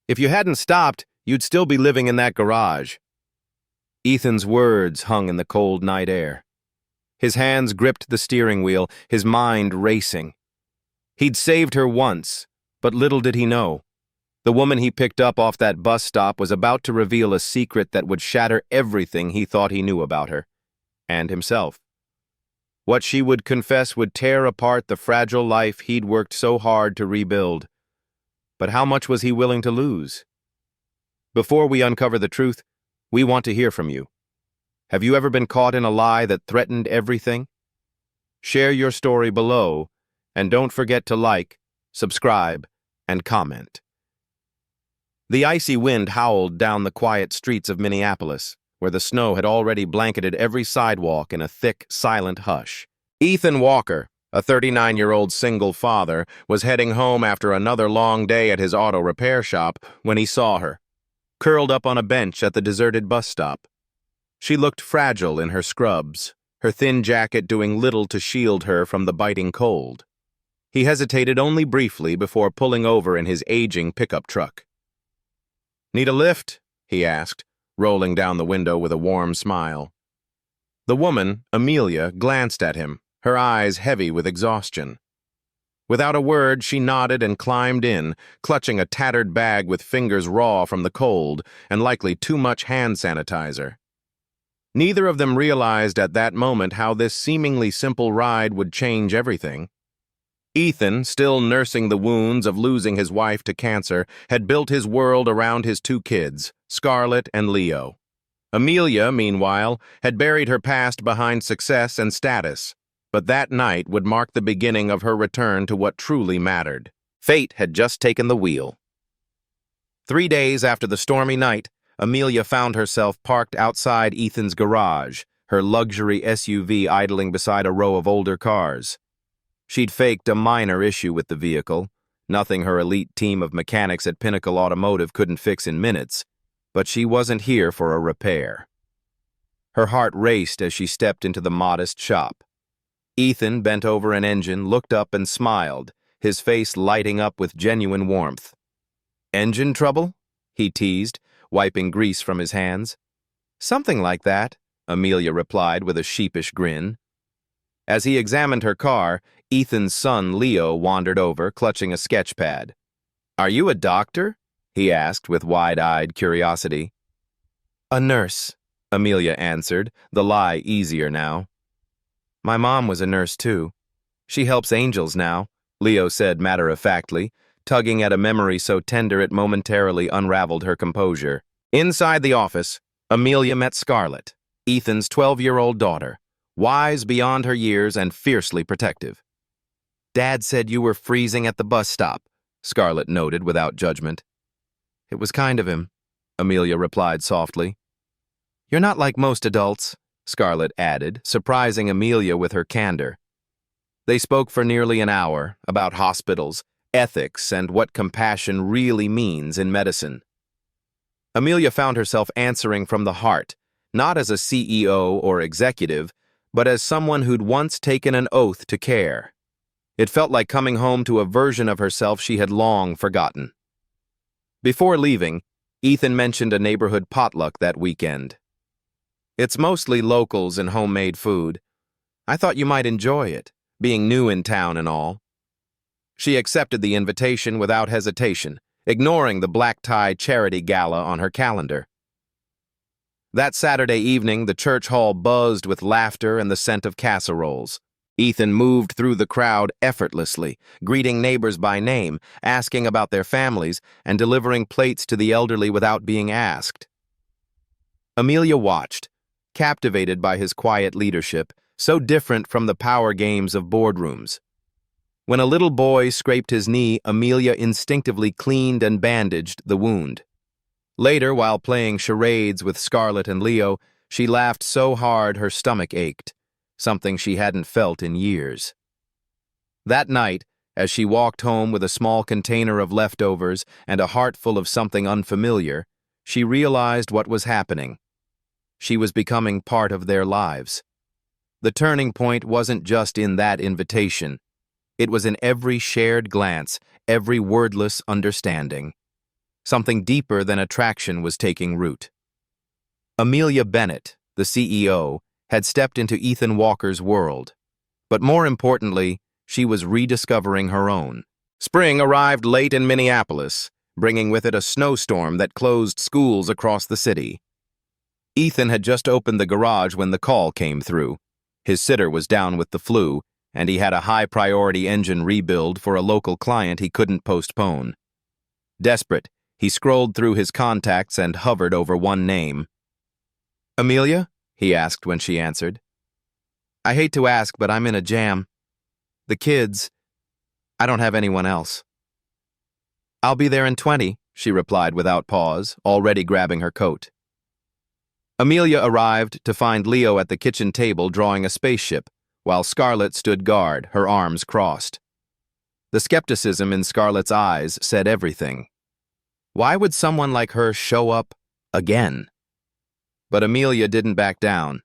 If you hadn't stopped, you'd still be living in that garage." Ethan's words hung in the cold night air. His hands gripped the steering wheel, his mind racing. He'd saved her once, but little did he know. The woman he picked up off that bus stop was about to reveal a secret that would shatter everything he thought he knew about her, and himself. What she would confess would tear apart the fragile life he'd worked so hard to rebuild. But how much was he willing to lose? Before we uncover the truth, we want to hear from you. Have you ever been caught in a lie that threatened everything? Share your story below, and don't forget to like, subscribe, and comment. The icy wind howled down the quiet streets of Minneapolis, where the snow had already blanketed every sidewalk in a thick, silent hush. Ethan Walker, a 39-year-old single father, was heading home after another long day at his auto repair shop when he saw her, curled up on a bench at the deserted bus stop. She looked fragile in her scrubs, her thin jacket doing little to shield her from the biting cold. He hesitated only briefly before pulling over in his aging pickup truck. "Need a lift?" he asked, rolling down the window with a warm smile. The woman, Amelia, glanced at him, her eyes heavy with exhaustion. Without a word, she nodded and climbed in, clutching a tattered bag with fingers raw from the cold and likely too much hand sanitizer. Neither of them realized at that moment how this seemingly simple ride would change everything. Ethan, still nursing the wounds of losing his wife to cancer, had built his world around his two kids, Scarlett and Leo. Amelia, meanwhile, had buried her past behind success and status, but that night would mark the beginning of her return to what truly mattered. Fate had just taken the wheel. 3 days after the stormy night, Amelia found herself parked outside Ethan's garage, her luxury SUV idling beside a row of older cars. She'd faked a minor issue with the vehicle, nothing her elite team of mechanics at Pinnacle Automotive couldn't fix in minutes, but she wasn't here for a repair. Her heart raced as she stepped into the modest shop. Ethan bent over an engine, looked up and smiled, his face lighting up with genuine warmth. "Engine trouble?" he teased, wiping grease from his hands. "Something like that," Amelia replied with a sheepish grin. As he examined her car, Ethan's son Leo wandered over, clutching a sketch pad. "Are you a doctor?" he asked with wide-eyed curiosity. "A nurse," Amelia answered, the lie easier now. "My mom was a nurse too. She helps angels now," Leo said matter-of-factly, tugging at a memory so tender it momentarily unraveled her composure. Inside the office, Amelia met Scarlett, Ethan's 12-year-old daughter, wise beyond her years and fiercely protective. "Dad said you were freezing at the bus stop," Scarlett noted without judgment. "It was kind of him," Amelia replied softly. "You're not like most adults," Scarlett added, surprising Amelia with her candor. They spoke for nearly an hour about hospitals, ethics, and what compassion really means in medicine. Amelia found herself answering from the heart, not as a CEO or executive, but as someone who'd once taken an oath to care. It felt like coming home to a version of herself she had long forgotten. Before leaving, Ethan mentioned a neighborhood potluck that weekend. "It's mostly locals and homemade food. I thought you might enjoy it, being new in town and all." She accepted the invitation without hesitation, ignoring the black-tie charity gala on her calendar. That Saturday evening, the church hall buzzed with laughter and the scent of casseroles. Ethan moved through the crowd effortlessly, greeting neighbors by name, asking about their families, and delivering plates to the elderly without being asked. Amelia watched, captivated by his quiet leadership, so different from the power games of boardrooms. When a little boy scraped his knee, Amelia instinctively cleaned and bandaged the wound. Later, while playing charades with Scarlett and Leo, she laughed so hard her stomach ached, something she hadn't felt in years. That night, as she walked home with a small container of leftovers and a heart full of something unfamiliar, she realized what was happening. She was becoming part of their lives. The turning point wasn't just in that invitation. It was in every shared glance, every wordless understanding. Something deeper than attraction was taking root. Amelia Bennett, the CEO, had stepped into Ethan Walker's world. But more importantly, she was rediscovering her own. Spring arrived late in Minneapolis, bringing with it a snowstorm that closed schools across the city. Ethan had just opened the garage when the call came through. His sitter was down with the flu, and he had a high-priority engine rebuild for a local client he couldn't postpone. Desperate, he scrolled through his contacts and hovered over one name. "Amelia?" he asked when she answered. "I hate to ask, but I'm in a jam. The kids, I don't have anyone else." "I'll be there in 20, she replied without pause, already grabbing her coat. Amelia arrived to find Leo at the kitchen table drawing a spaceship, while Scarlett stood guard, her arms crossed. The skepticism in Scarlett's eyes said everything. Why would someone like her show up again? But Amelia didn't back down.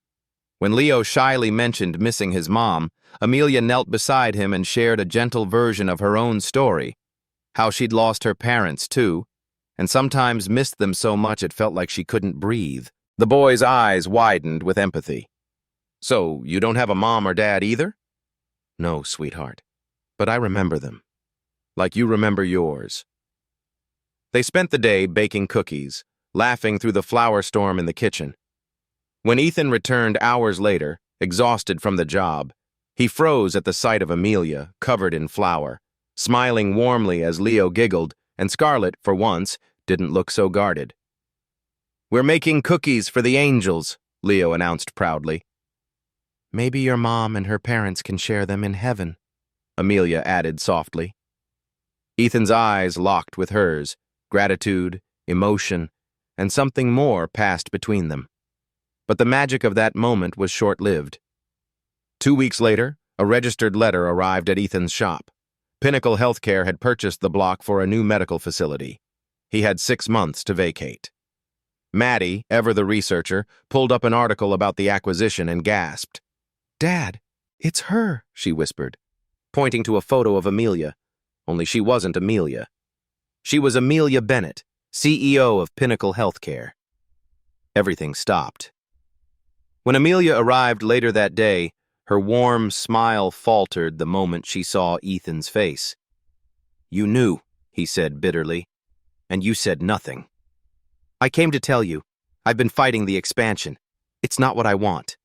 When Leo shyly mentioned missing his mom, Amelia knelt beside him and shared a gentle version of her own story, how she'd lost her parents, too, and sometimes missed them so much it felt like she couldn't breathe. The boy's eyes widened with empathy. "So, you don't have a mom or dad either?" "No, sweetheart, but I remember them, like you remember yours." They spent the day baking cookies, laughing through the flower storm in the kitchen. When Ethan returned hours later, exhausted from the job, he froze at the sight of Amelia, covered in flour, smiling warmly as Leo giggled, and Scarlett, for once, didn't look so guarded. "We're making cookies for the angels," Leo announced proudly. "Maybe your mom and her parents can share them in heaven," Amelia added softly. Ethan's eyes locked with hers. Gratitude, emotion, and something more passed between them. But the magic of that moment was short-lived. 2 weeks later, a registered letter arrived at Ethan's shop. Pinnacle Healthcare had purchased the block for a new medical facility. He had 6 months to vacate. Maddie, ever the researcher, pulled up an article about the acquisition and gasped. "Dad, it's her," she whispered, pointing to a photo of Amelia. Only she wasn't Amelia. She was Amelia Bennett, CEO of Pinnacle Healthcare. Everything stopped. When Amelia arrived later that day, her warm smile faltered the moment she saw Ethan's face. "You knew," he said bitterly, "and you said nothing." "I came to tell you. I've been fighting the expansion. It's not what I want."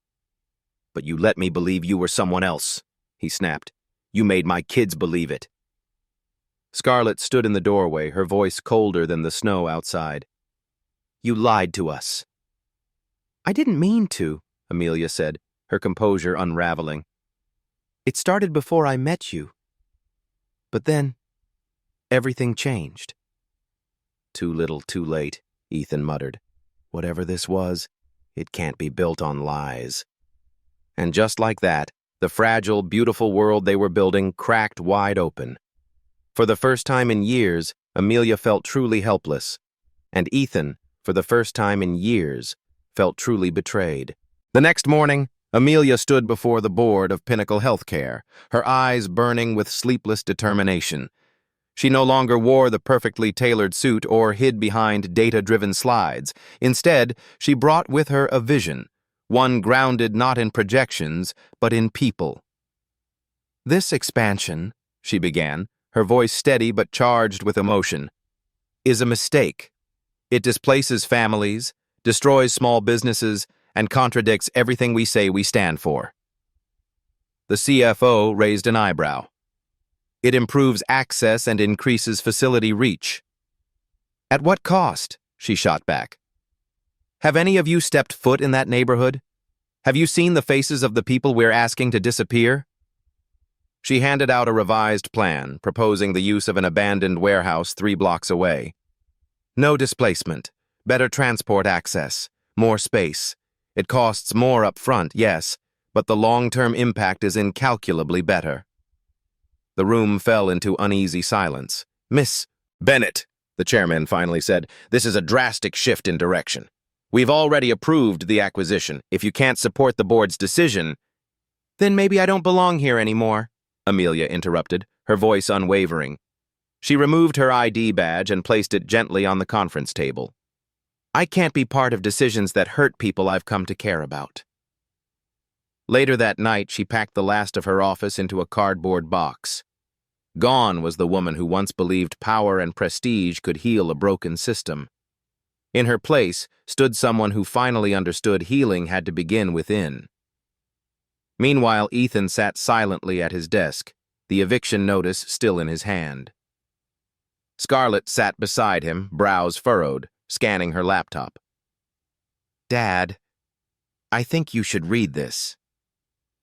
"But you let me believe you were someone else," he snapped. "You made my kids believe it." Scarlett stood in the doorway, her voice colder than the snow outside. "You lied to us." "I didn't mean to," Amelia said, her composure unraveling. "It started before I met you. But then, everything changed." "Too little, too late," Ethan muttered. "Whatever this was, it can't be built on lies." And just like that, the fragile, beautiful world they were building cracked wide open. For the first time in years, Amelia felt truly helpless, and Ethan, for the first time in years, felt truly betrayed. The next morning, Amelia stood before the board of Pinnacle Healthcare, her eyes burning with sleepless determination. She no longer wore the perfectly tailored suit or hid behind data-driven slides. Instead, she brought with her a vision, one grounded not in projections, but in people. "This expansion," she began, her voice steady but charged with emotion, "is a mistake. It displaces families, destroys small businesses, and contradicts everything we say we stand for." The CFO raised an eyebrow. "It improves access and increases facility reach." "At what cost?" she shot back. "Have any of you stepped foot in that neighborhood? Have you seen the faces of the people we're asking to disappear?" She handed out a revised plan, proposing the use of an abandoned warehouse 3 blocks away. "No displacement, better transport access, more space. It costs more up front, yes, but the long-term impact is incalculably better." The room fell into uneasy silence. "Miss Bennett," the chairman finally said, "this is a drastic shift in direction. We've already approved the acquisition. If you can't support the board's decision—" "Then maybe I don't belong here anymore," Amelia interrupted, her voice unwavering. She removed her ID badge and placed it gently on the conference table. I can't be part of decisions that hurt people I've come to care about. Later that night, she packed the last of her office into a cardboard box. Gone was the woman who once believed power and prestige could heal a broken system. In her place stood someone who finally understood healing had to begin within. Meanwhile, Ethan sat silently at his desk, the eviction notice still in his hand. Scarlett sat beside him, brows furrowed, scanning her laptop. Dad, I think you should read this.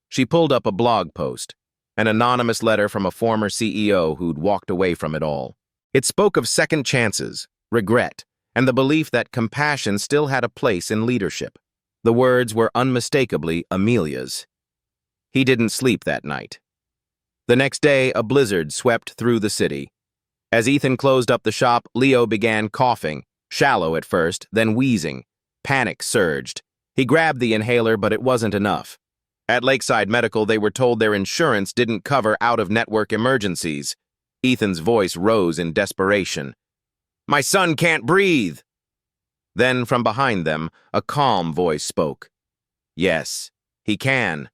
She pulled up a blog post, an anonymous letter from a former CEO who'd walked away from it all. It spoke of second chances, regret, and the belief that compassion still had a place in leadership. The words were unmistakably Amelia's. He didn't sleep that night. The next day, a blizzard swept through the city. As Ethan closed up the shop, Leo began coughing, shallow at first, then wheezing. Panic surged. He grabbed the inhaler, but it wasn't enough. At Lakeside Medical, they were told their insurance didn't cover out-of-network emergencies. Ethan's voice rose in desperation. My son can't breathe! Then, from behind them, a calm voice spoke. Yes, he can.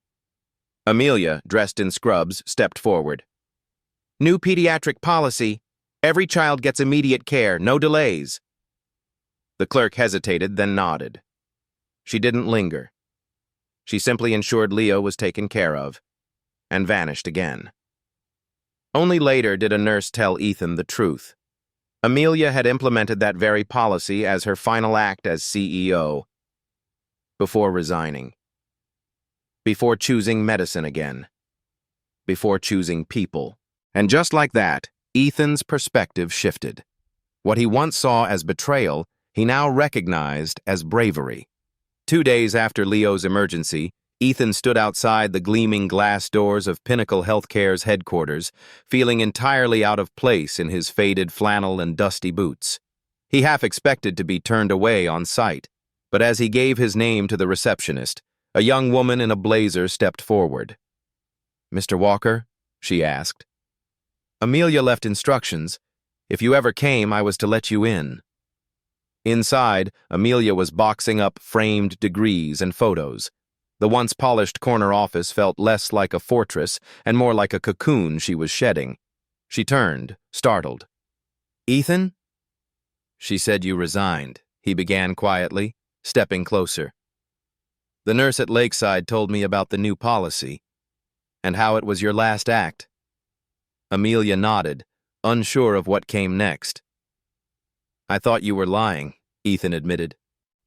Amelia, dressed in scrubs, stepped forward. New pediatric policy. Every child gets immediate care, no delays. The clerk hesitated, then nodded. She didn't linger. She simply ensured Leo was taken care of, and vanished again. Only later did a nurse tell Ethan the truth. Amelia had implemented that very policy as her final act as CEO. Before resigning. Before choosing medicine again. Before choosing people. And just like that, Ethan's perspective shifted. What he once saw as betrayal, he now recognized as bravery. 2 days after Leo's emergency, Ethan stood outside the gleaming glass doors of Pinnacle Healthcare's headquarters, feeling entirely out of place in his faded flannel and dusty boots. He half expected to be turned away on sight, but as he gave his name to the receptionist, a young woman in a blazer stepped forward. Mr. Walker? She asked. Amelia left instructions. If you ever came, I was to let you in. Inside, Amelia was boxing up framed degrees and photos. The once polished corner office felt less like a fortress and more like a cocoon she was shedding. She turned, startled. Ethan? She said you resigned, he began quietly, stepping closer. The nurse at Lakeside told me about the new policy, and how it was your last act. Amelia nodded, unsure of what came next. I thought you were lying, Ethan admitted.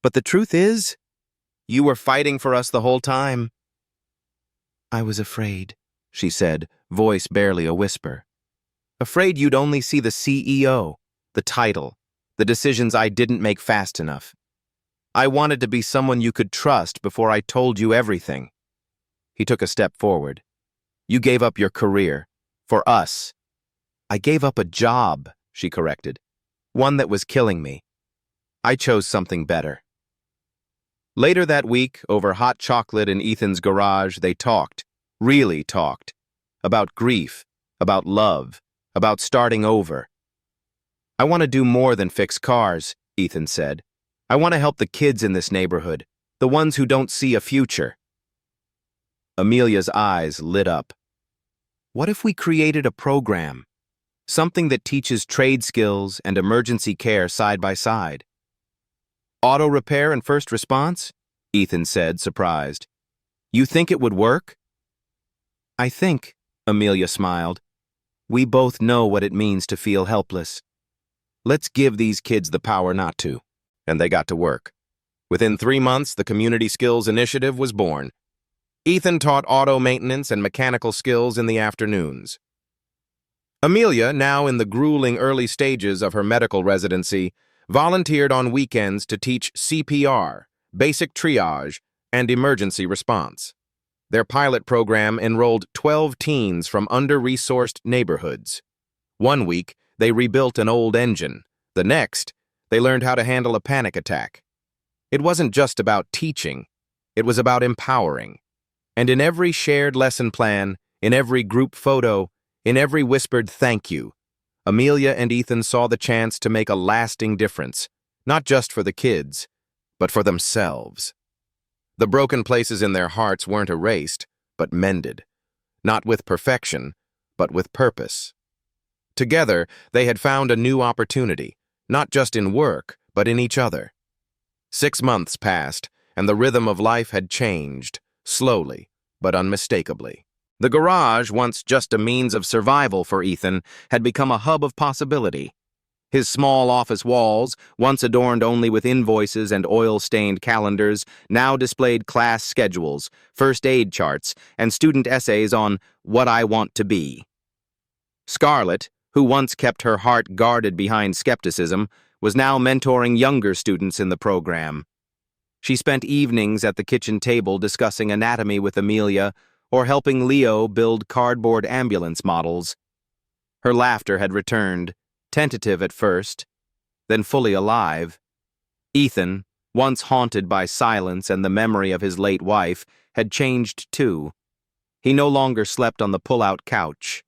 But the truth is, you were fighting for us the whole time. I was afraid, she said, voice barely a whisper. Afraid you'd only see the CEO, the title, the decisions I didn't make fast enough. I wanted to be someone you could trust before I told you everything. He took a step forward. You gave up your career. For us. I gave up a job, she corrected. One that was killing me. I chose something better. Later that week, over hot chocolate in Ethan's garage, they talked, really talked, about grief, about love, about starting over. I want to do more than fix cars, Ethan said. I want to help the kids in this neighborhood, the ones who don't see a future. Amelia's eyes lit up. What if we created a program? Something that teaches trade skills and emergency care side by side. Auto repair and first response? Ethan said, surprised. You think it would work? I think, Amelia smiled. We both know what it means to feel helpless. Let's give these kids the power not to. And they got to work. Within 3 months, the Community Skills Initiative was born. Ethan taught auto maintenance and mechanical skills in the afternoons. Amelia, now in the grueling early stages of her medical residency, volunteered on weekends to teach CPR, basic triage, and emergency response. Their pilot program enrolled 12 teens from under-resourced neighborhoods. One week, they rebuilt an old engine. The next, they learned how to handle a panic attack. It wasn't just about teaching. It was about empowering. And in every shared lesson plan, in every group photo, in every whispered thank you, Amelia and Ethan saw the chance to make a lasting difference, not just for the kids, but for themselves. The broken places in their hearts weren't erased, but mended, not with perfection, but with purpose. Together, they had found a new opportunity, not just in work, but in each other. 6 months passed, and the rhythm of life had changed, slowly, but unmistakably. The garage, once just a means of survival for Ethan, had become a hub of possibility. His small office walls, once adorned only with invoices and oil-stained calendars, now displayed class schedules, first aid charts, and student essays on what I want to be. Scarlett, who once kept her heart guarded behind skepticism, was now mentoring younger students in the program. She spent evenings at the kitchen table discussing anatomy with Amelia or helping Leo build cardboard ambulance models. Her laughter had returned, tentative at first, then fully alive. Ethan, once haunted by silence and the memory of his late wife, had changed too. He no longer slept on the pull-out couch.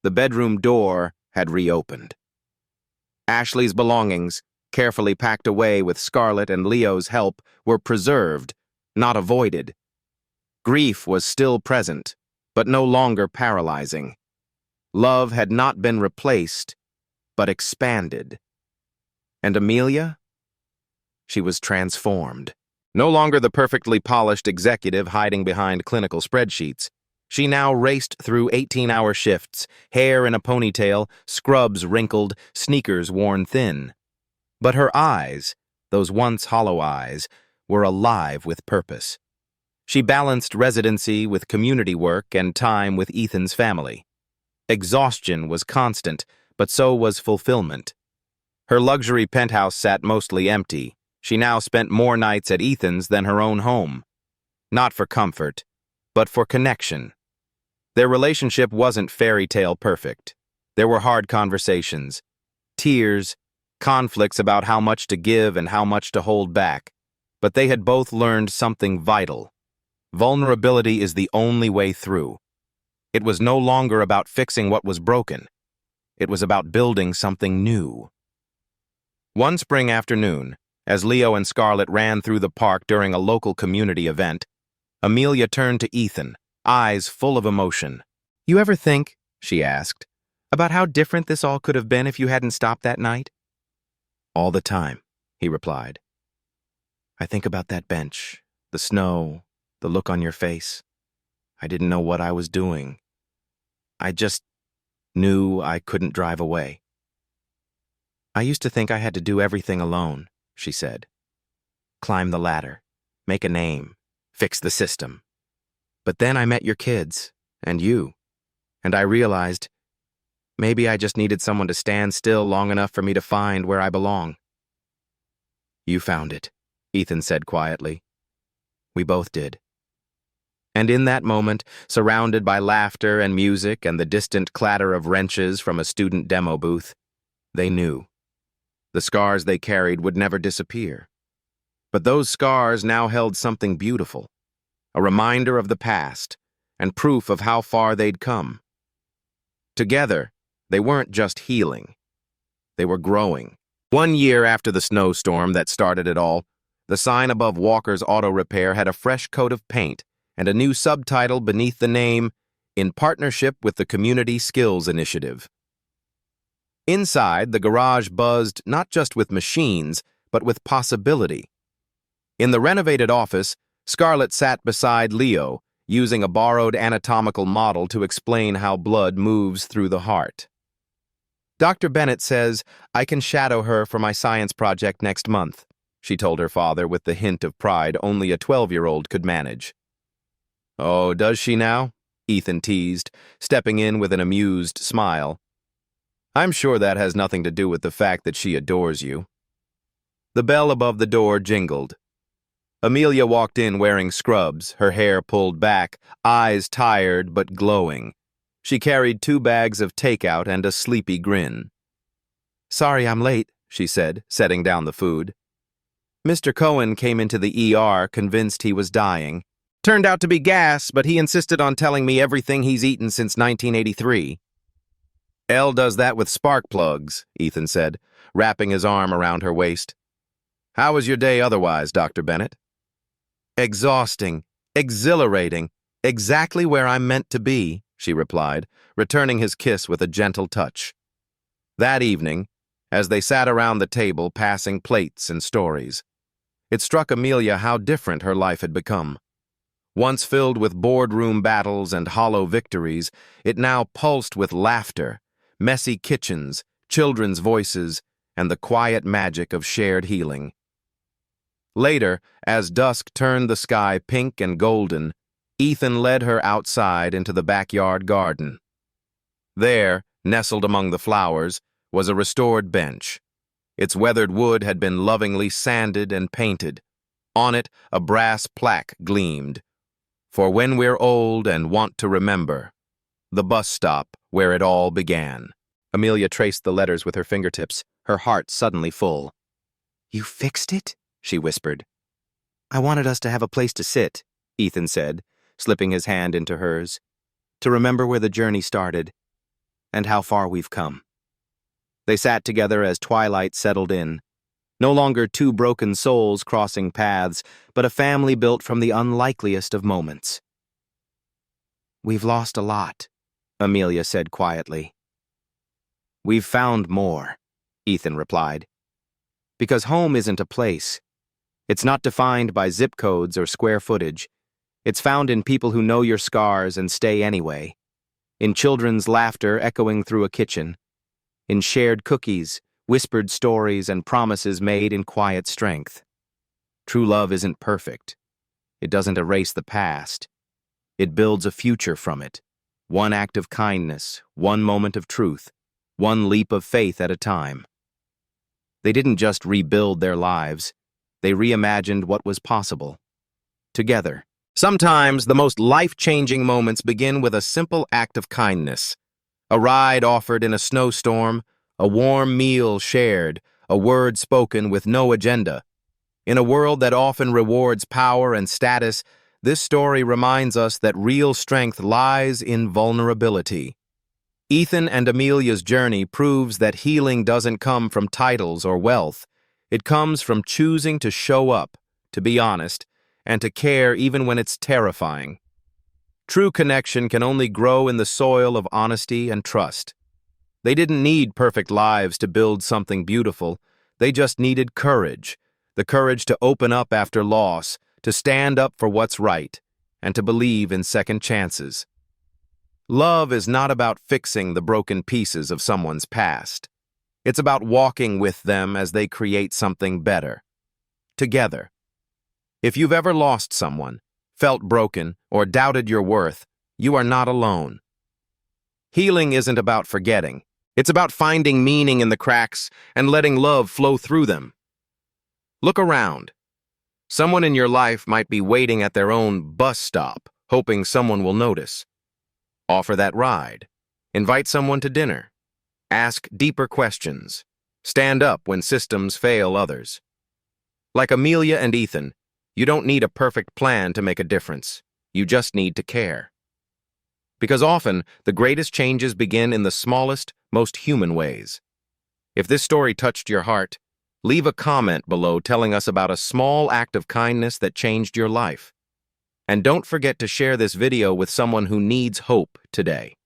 The bedroom door had reopened. Ashley's belongings, carefully packed away with Scarlett and Leo's help, were preserved, not avoided. Grief was still present, but no longer paralyzing. Love had not been replaced, but expanded. And Amelia? She was transformed. No longer the perfectly polished executive hiding behind clinical spreadsheets. She now raced through 18-hour shifts, hair in a ponytail, scrubs wrinkled, sneakers worn thin. But her eyes, those once hollow eyes, were alive with purpose. She balanced residency with community work and time with Ethan's family. Exhaustion was constant, but so was fulfillment. Her luxury penthouse sat mostly empty. She now spent more nights at Ethan's than her own home. Not for comfort, but for connection. Their relationship wasn't fairy tale perfect. There were hard conversations, tears, conflicts about how much to give and how much to hold back. But they had both learned something vital. Vulnerability is the only way through. It was no longer about fixing what was broken. It was about building something new. One spring afternoon, as Leo and Scarlett ran through the park during a local community event, Amelia turned to Ethan, eyes full of emotion. "You ever think," she asked, "about how different this all could have been if you hadn't stopped that night?" "All the time," he replied. "I think about that bench, the snow, the look on your face. I didn't know what I was doing. I just knew I couldn't drive away. I used to think I had to do everything alone," she said. "Climb the ladder, make a name, fix the system. But then I met your kids, and you, and I realized maybe I just needed someone to stand still long enough for me to find where I belong." "You found it," Ethan said quietly. "We both did." And in that moment, surrounded by laughter and music and the distant clatter of wrenches from a student demo booth, they knew. The scars they carried would never disappear. But those scars now held something beautiful, a reminder of the past, and proof of how far they'd come. Together, they weren't just healing. They were growing. 1 year after the snowstorm that started it all, the sign above Walker's Auto Repair had a fresh coat of paint and a new subtitle beneath the name, "In Partnership with the Community Skills Initiative." Inside, the garage buzzed not just with machines, but with possibility. In the renovated office, Scarlett sat beside Leo, using a borrowed anatomical model to explain how blood moves through the heart. "Dr. Bennett says I can shadow her for my science project next month," she told her father with the hint of pride only a 12-year-old could manage. "Oh, does she now?" Ethan teased, stepping in with an amused smile. "I'm sure that has nothing to do with the fact that she adores you." The bell above the door jingled. Amelia walked in wearing scrubs, her hair pulled back, eyes tired but glowing. She carried 2 bags of takeout and a sleepy grin. "Sorry I'm late," she said, setting down the food. "Mr. Cohen came into the ER convinced he was dying. Turned out to be gas, but he insisted on telling me everything he's eaten since 1983. Elle does that with spark plugs, Ethan said, wrapping his arm around her waist. How was your day otherwise, Dr. Bennett? Exhausting, exhilarating, exactly where I'm meant to be, she replied, returning his kiss with a gentle touch. That evening, as they sat around the table passing plates and stories, it struck Amelia how different her life had become. Once filled with boardroom battles and hollow victories, it now pulsed with laughter, messy kitchens, children's voices, and the quiet magic of shared healing. Later, as dusk turned the sky pink and golden, Ethan led her outside into the backyard garden. There, nestled among the flowers, was a restored bench. Its weathered wood had been lovingly sanded and painted. On it, a brass plaque gleamed. For when we're old and want to remember, the bus stop where it all began. Amelia traced the letters with her fingertips, her heart suddenly full. You fixed it? She whispered. I wanted us to have a place to sit, Ethan said, slipping his hand into hers, to remember where the journey started and how far we've come. They sat together as twilight settled in, no longer two broken souls crossing paths, but a family built from the unlikeliest of moments. We've lost a lot, Amelia said quietly. We've found more, Ethan replied. Because home isn't a place. It's not defined by zip codes or square footage. It's found in people who know your scars and stay anyway. In children's laughter echoing through a kitchen. In shared cookies, whispered stories, and promises made in quiet strength. True love isn't perfect. It doesn't erase the past. It builds a future from it. One act of kindness, one moment of truth, one leap of faith at a time. They didn't just rebuild their lives. They reimagined what was possible. Together. Sometimes the most life-changing moments begin with a simple act of kindness. A ride offered in a snowstorm, a warm meal shared, a word spoken with no agenda. In a world that often rewards power and status, this story reminds us that real strength lies in vulnerability. Ethan and Amelia's journey proves that healing doesn't come from titles or wealth. It comes from choosing to show up, to be honest, and to care even when it's terrifying. True connection can only grow in the soil of honesty and trust. They didn't need perfect lives to build something beautiful. They just needed courage, the courage to open up after loss, to stand up for what's right, and to believe in second chances. Love is not about fixing the broken pieces of someone's past. It's about walking with them as they create something better. Together. If you've ever lost someone, felt broken, or doubted your worth, you are not alone. Healing isn't about forgetting. It's about finding meaning in the cracks and letting love flow through them. Look around. Someone in your life might be waiting at their own bus stop, hoping someone will notice. Offer that ride. Invite someone to dinner. Ask deeper questions. Stand up when systems fail others. Like Amelia and Ethan, you don't need a perfect plan to make a difference. You just need to care. Because often, the greatest changes begin in the smallest, most human ways. If this story touched your heart, leave a comment below telling us about a small act of kindness that changed your life. And don't forget to share this video with someone who needs hope today.